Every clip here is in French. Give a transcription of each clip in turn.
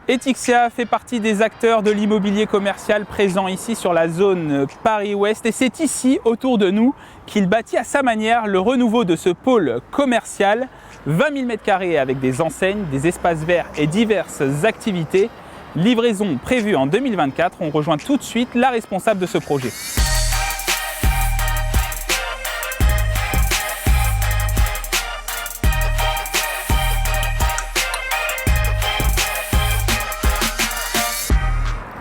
Etixia fait partie des acteurs de l'immobilier commercial présents ici sur la zone Paris-Ouest et c'est ici, autour de nous, qu'il bâtit à sa manière le renouveau de ce pôle commercial. 20 000 m² avec des enseignes, des espaces verts et diverses activités. Livraison prévue en 2024. On rejoint tout de suite la responsable de ce projet.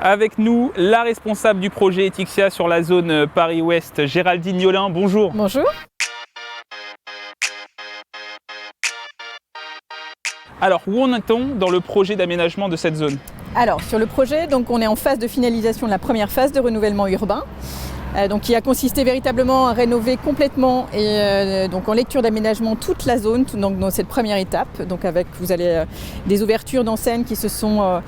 Avec nous, la responsable du projet Etixia sur la zone Paris-Ouest, Géraldine Niolin. Bonjour. Bonjour. Alors, où en est-on dans le projet d'aménagement de cette zone? Alors, sur le projet, donc, on est en phase de finalisation de la première phase de renouvellement urbain. Qui a consisté véritablement à rénover complètement et donc en lecture d'aménagement toute la zone, donc dans cette première étape. Donc vous avez des ouvertures d'enseignes qui sont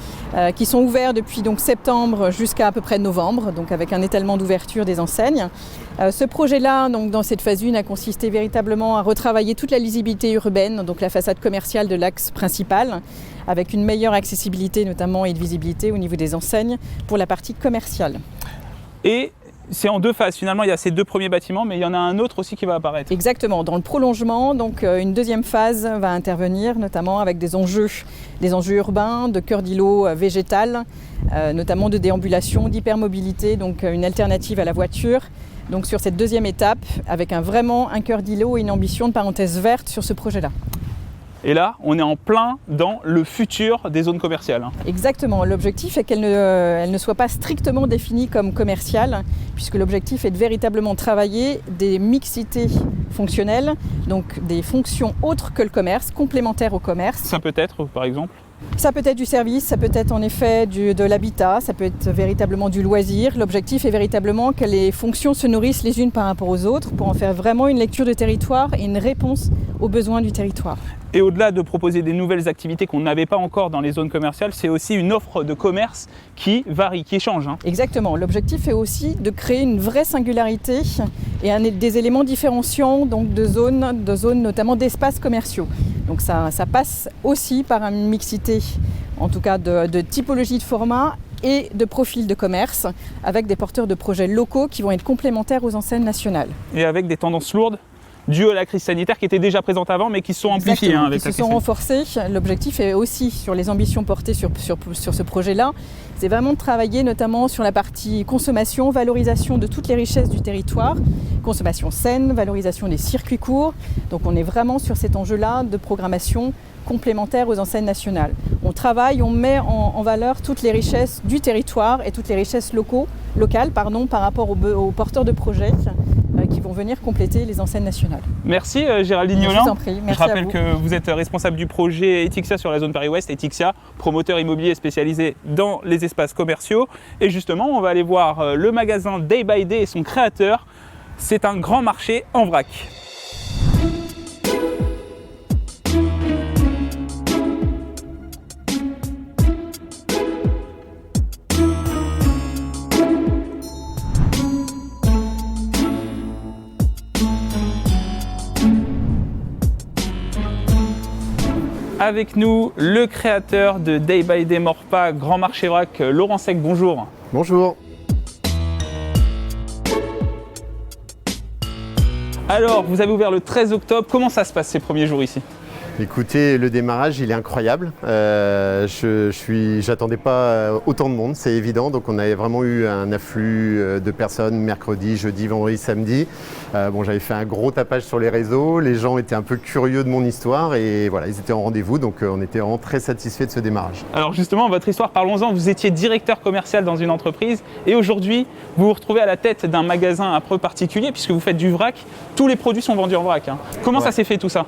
ouvertes depuis donc septembre jusqu'à à peu près novembre, donc avec un étalement d'ouverture des enseignes. Ce projet-là, donc dans cette phase 1, a consisté véritablement à retravailler toute la lisibilité urbaine, donc la façade commerciale de l'axe principal, avec une meilleure accessibilité notamment et de visibilité au niveau des enseignes pour la partie commerciale. Et c'est en deux phases, finalement il y a ces deux premiers bâtiments, mais il y en a un autre aussi qui va apparaître. Exactement, dans le prolongement, donc une deuxième phase va intervenir, notamment avec des enjeux urbains, de cœur d'îlot végétal, notamment de déambulation, d'hypermobilité, donc une alternative à la voiture. Donc sur cette deuxième étape, avec vraiment un cœur d'îlot et une ambition de parenthèse verte sur ce projet-là. Et là, on est en plein dans le futur des zones commerciales. Exactement. L'objectif est qu'elle ne soit pas strictement définie comme commerciale, puisque l'objectif est de véritablement travailler des mixités fonctionnelles, donc des fonctions autres que le commerce, complémentaires au commerce. Ça peut être, par exemple ? Ça peut être du service, ça peut être en effet de l'habitat, ça peut être véritablement du loisir. L'objectif est véritablement que les fonctions se nourrissent les unes par rapport aux autres pour en faire vraiment une lecture de territoire et une réponse aux besoins du territoire. Et au-delà de proposer des nouvelles activités qu'on n'avait pas encore dans les zones commerciales, c'est aussi une offre de commerce qui varie, qui change. Exactement. L'objectif est aussi de créer une vraie singularité et des éléments différenciants donc de zones notamment d'espaces commerciaux. Donc ça passe aussi par une mixité, en tout cas de typologie de format et de profil de commerce, avec des porteurs de projets locaux qui vont être complémentaires aux enseignes nationales. Et avec des tendances lourdes dues à la crise sanitaire qui étaient déjà présentes avant mais qui se sont amplifiées avec la crise sanitaire. Qui se sont renforcées. L'objectif est aussi sur les ambitions portées sur ce projet-là, c'est vraiment de travailler notamment sur la partie consommation, valorisation de toutes les richesses du territoire, consommation saine, valorisation des circuits courts. Donc on est vraiment sur cet enjeu-là de programmation complémentaire aux enseignes nationales. On travaille, on met en valeur toutes les richesses du territoire et toutes les richesses locales par rapport aux porteurs de projets qui vont venir compléter les enseignes nationales. Merci Géraldine Niolin. Je vous en prie, merci. Je rappelle que vous êtes responsable du projet Etixia sur la zone Paris-Ouest. Etixia, promoteur immobilier spécialisé dans les espaces commerciaux. Et justement, on va aller voir le magasin Day by Day et son créateur. C'est un grand marché en vrac. Avec nous, le créateur de Day by Day Morpa, Grand Marché Vrac, Laurent Sec, bonjour. Bonjour. Alors, vous avez ouvert le 13 octobre, comment ça se passe ces premiers jours ici ? Écoutez, le démarrage, il est incroyable. J'attendais pas autant de monde, c'est évident. Donc on avait vraiment eu un afflux de personnes mercredi, jeudi, vendredi, samedi. J'avais fait un gros tapage sur les réseaux. Les gens étaient un peu curieux de mon histoire et voilà, ils étaient en rendez-vous. Donc on était vraiment très satisfaits de ce démarrage. Alors justement, votre histoire, parlons-en. Vous étiez directeur commercial dans une entreprise et aujourd'hui, vous vous retrouvez à la tête d'un magasin un peu particulier puisque vous faites du vrac. Tous les produits sont vendus en vrac. Comment ça s'est fait tout ça ?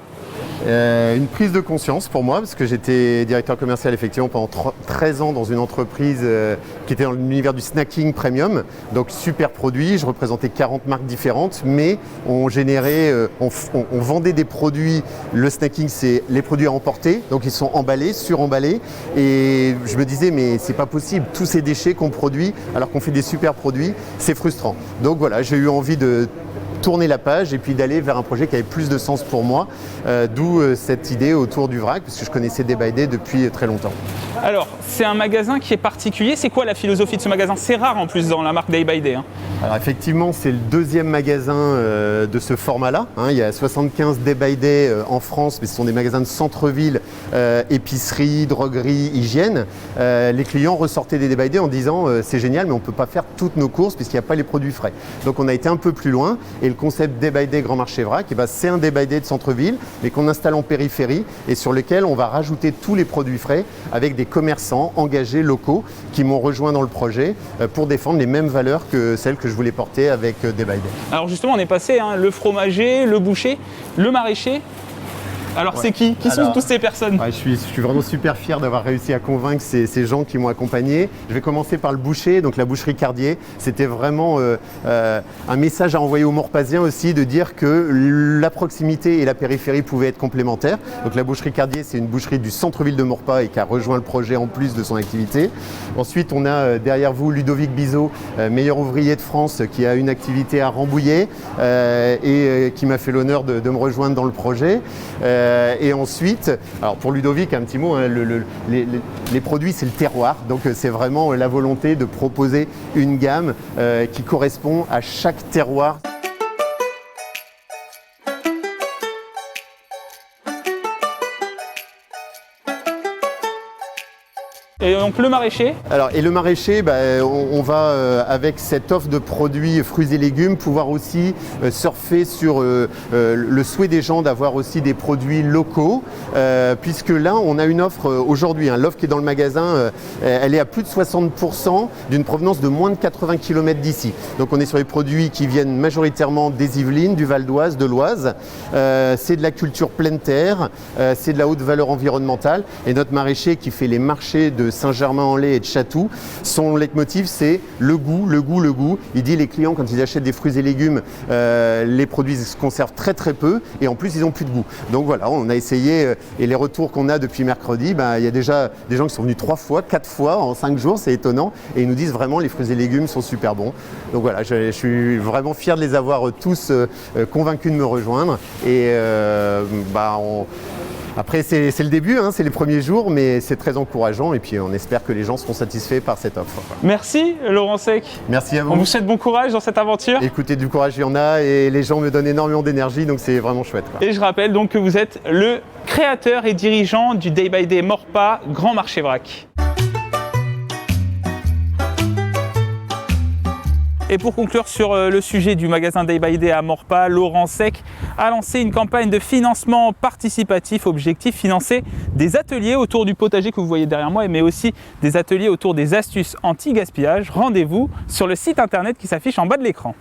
Une prise de conscience pour moi, parce que j'étais directeur commercial effectivement pendant 13 ans dans une entreprise qui était dans l'univers du snacking premium. Donc super produit, je représentais 40 marques différentes, mais on vendait des produits. Le snacking, c'est les produits à emporter, donc ils sont emballés, suremballés. Et je me disais, mais c'est pas possible, tous ces déchets qu'on produit alors qu'on fait des super produits, c'est frustrant. Donc voilà, j'ai eu envie de tourner la page et puis d'aller vers un projet qui avait plus de sens pour moi, d'où cette idée autour du vrac, parce que je connaissais Day by Day depuis très longtemps. Alors, c'est un magasin qui est particulier. C'est quoi la philosophie de ce magasin? C'est rare en plus dans la marque Day by Day. Hein. Alors effectivement, c'est le deuxième magasin de ce format-là. Hein. Il y a 75 Day by Day en France, mais ce sont des magasins de centre-ville, épicerie, droguerie, hygiène. Les clients ressortaient des Day by Day en disant c'est génial, mais on ne peut pas faire toutes nos courses puisqu'il n'y a pas les produits frais. Donc on a été un peu plus loin et le concept Day by Day Grand Marché Vrac, c'est un Day by Day de centre-ville, mais qu'on installe en périphérie et sur lequel on va rajouter tous les produits frais avec des commerçants engagés locaux qui m'ont rejoint dans le projet pour défendre les mêmes valeurs que celles que je voulais porter avec Day by Day. Alors justement, on est passé, hein, le fromager, le boucher, le maraîcher. Alors c'est qui sont toutes ces personnes? Je suis vraiment super fier d'avoir réussi à convaincre ces gens qui m'ont accompagné. Je vais commencer par le boucher, donc la boucherie Cardier. C'était vraiment un message à envoyer aux Morpasiens aussi, de dire que la proximité et la périphérie pouvaient être complémentaires. Donc la boucherie Cardier, c'est une boucherie du centre-ville de Maurepas et qui a rejoint le projet en plus de son activité. Ensuite, on a derrière vous Ludovic Bizot, meilleur ouvrier de France, qui a une activité à Rambouillet et qui m'a fait l'honneur de me rejoindre dans le projet. Et ensuite, alors pour Ludovic, un petit mot, hein, les produits c'est le terroir, donc c'est vraiment la volonté de proposer une gamme qui correspond à chaque terroir. Et donc le maraîcher? Alors, et le maraîcher, on va avec cette offre de produits fruits et légumes pouvoir aussi surfer sur le souhait des gens d'avoir aussi des produits locaux, puisque là on a une offre aujourd'hui, hein, l'offre qui est dans le magasin, elle est à plus de 60% d'une provenance de moins de 80 km d'ici. Donc on est sur les produits qui viennent majoritairement des Yvelines, du Val d'Oise, de l'Oise. C'est de la culture pleine terre, c'est de la haute valeur environnementale, et notre maraîcher qui fait les marchés de Saint-Germain-en-Laye et de Chatou, son leitmotiv c'est le goût, le goût, le goût. Il dit les clients quand ils achètent des fruits et légumes, les produits se conservent très très peu et en plus ils n'ont plus de goût. Donc voilà, on a essayé et les retours qu'on a depuis mercredi, il y a déjà des gens qui sont venus 3 fois, 4 fois en 5 jours, c'est étonnant, et ils nous disent vraiment les fruits et légumes sont super bons. Donc voilà, je suis vraiment fier de les avoir tous convaincus de me rejoindre et après, c'est le début, hein, c'est les premiers jours, mais c'est très encourageant et puis on espère que les gens seront satisfaits par cette offre. Merci Laurent Sec. Merci à vous. On vous souhaite bon courage dans cette aventure. Écoutez, du courage il y en a et les gens me donnent énormément d'énergie, donc c'est vraiment chouette. Et je rappelle donc que vous êtes le créateur et dirigeant du Day by Day Maurepas Grand Marché Vrac. Et pour conclure sur le sujet du magasin Day by Day à Maurepas, Laurent Sec a lancé une campagne de financement participatif. Objectif, financer des ateliers autour du potager que vous voyez derrière moi, mais aussi des ateliers autour des astuces anti-gaspillage. Rendez-vous sur le site internet qui s'affiche en bas de l'écran.